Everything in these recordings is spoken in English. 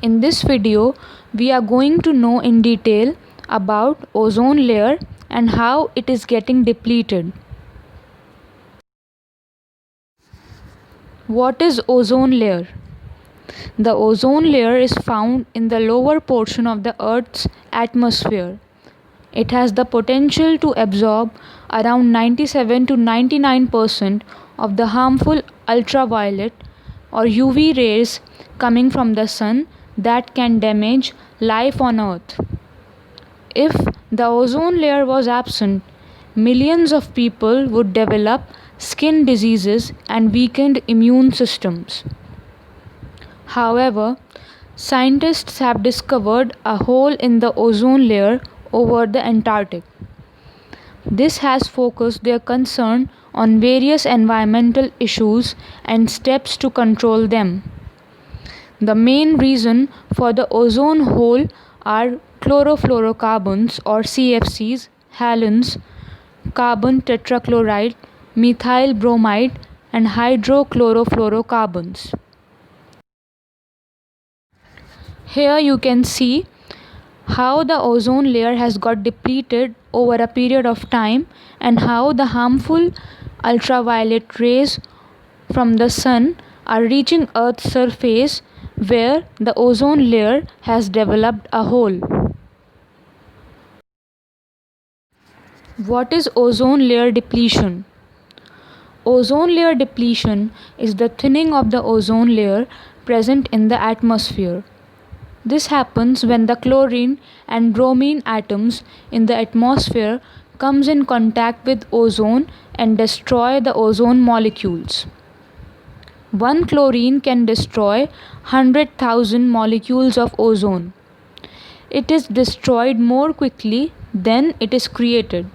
In this video, we are going to know in detail about ozone layer and how it is getting depleted. What is ozone layer? The ozone layer is found in the lower portion of the Earth's atmosphere. It has the potential to absorb around 97 to 99% of the harmful ultraviolet or UV rays coming from the sun that can damage life on Earth. If the ozone layer was absent, millions of people would develop skin diseases and weakened immune systems. However, scientists have discovered a hole in the ozone layer over the Antarctic. This has focused their concern on various environmental issues and steps to control them. The main reason for the ozone hole are chlorofluorocarbons or CFCs, halogens, carbon tetrachloride, methyl bromide, and hydrochlorofluorocarbons. Here you can see how the ozone layer has got depleted over a period of time and how the harmful ultraviolet rays from the sun are reaching Earth's surface where the ozone layer has developed a hole. What is ozone layer depletion? Ozone layer depletion is the thinning of the ozone layer present in the atmosphere. This happens when the chlorine and bromine atoms in the atmosphere comes in contact with ozone and destroy the ozone molecules. One chlorine can destroy 100,000 molecules of ozone. It is destroyed more quickly than it is created.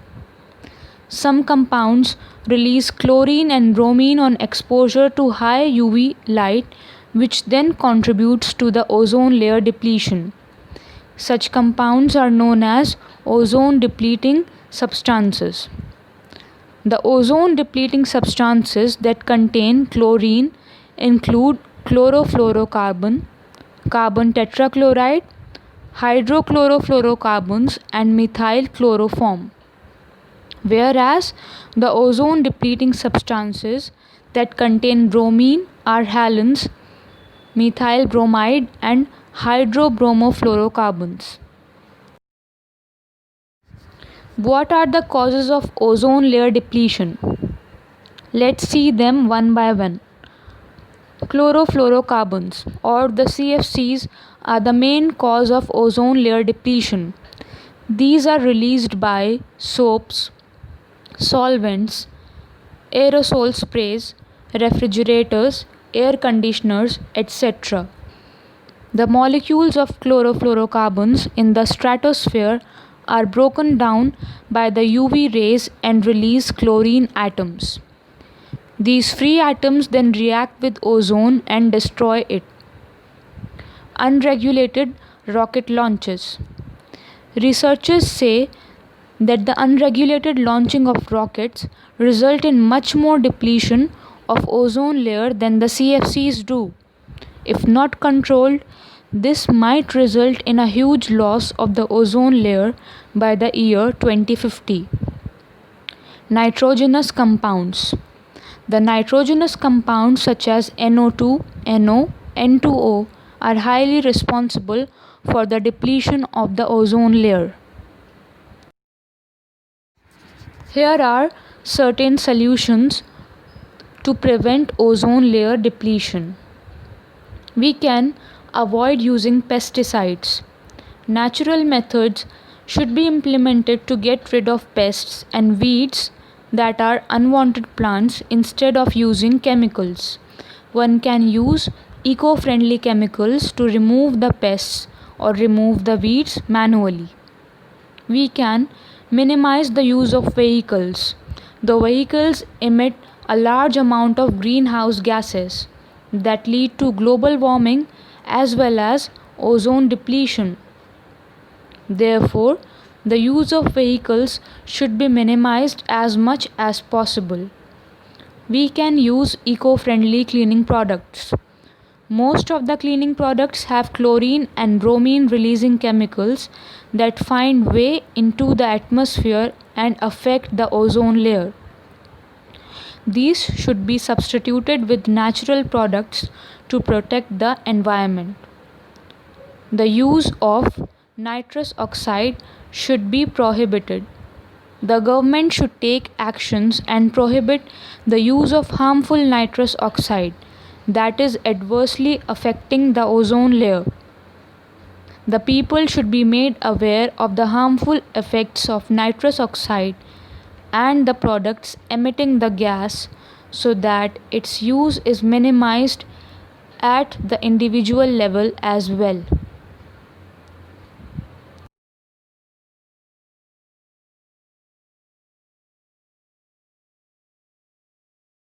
Some compounds release chlorine and bromine on exposure to high UV light, which then contributes to the ozone layer depletion. Such compounds are known as ozone depleting substances. The ozone depleting substances that contain chlorine include chlorofluorocarbon, carbon tetrachloride, hydrochlorofluorocarbons, and methyl chloroform. Whereas the ozone depleting substances that contain bromine are halogens, methyl bromide, and hydrobromofluorocarbons. What are the causes of ozone layer depletion? Let's see them one by one. Chlorofluorocarbons or the CFCs are the main cause of ozone layer depletion. These are released by soaps, solvents, aerosol sprays, refrigerators, air conditioners, etc. The molecules of chlorofluorocarbons in the stratosphere are broken down by the UV rays and release chlorine atoms. These free atoms then react with ozone and destroy it. Unregulated rocket launches. Researchers say that the unregulated launching of rockets result in much more depletion of ozone layer than the CFCs do. If not controlled, this might result in a huge loss of the ozone layer by the year 2050. Nitrogenous compounds. The nitrogenous compounds such as NO2, NO, N2O are highly responsible for the depletion of the ozone layer. Here are certain solutions to prevent ozone layer depletion. We can avoid using pesticides. Natural methods should be implemented to get rid of pests and weeds that are unwanted plants instead of using chemicals. One can use eco-friendly chemicals to remove the pests or remove the weeds manually. We can minimize the use of vehicles. The vehicles emit a large amount of greenhouse gases that lead to global warming as well as ozone depletion. Therefore, the use of vehicles should be minimized as much as possible. We can use eco-friendly cleaning products. Most of the cleaning products have chlorine and bromine releasing chemicals that find way into the atmosphere and affect the ozone layer. These should be substituted with natural products to protect the environment. The use of nitrous oxide should be prohibited. The government should take actions and prohibit the use of harmful nitrous oxide that is adversely affecting the ozone layer. The people should be made aware of the harmful effects of nitrous oxide and the products emitting the gas so that its use is minimized at the individual level as well.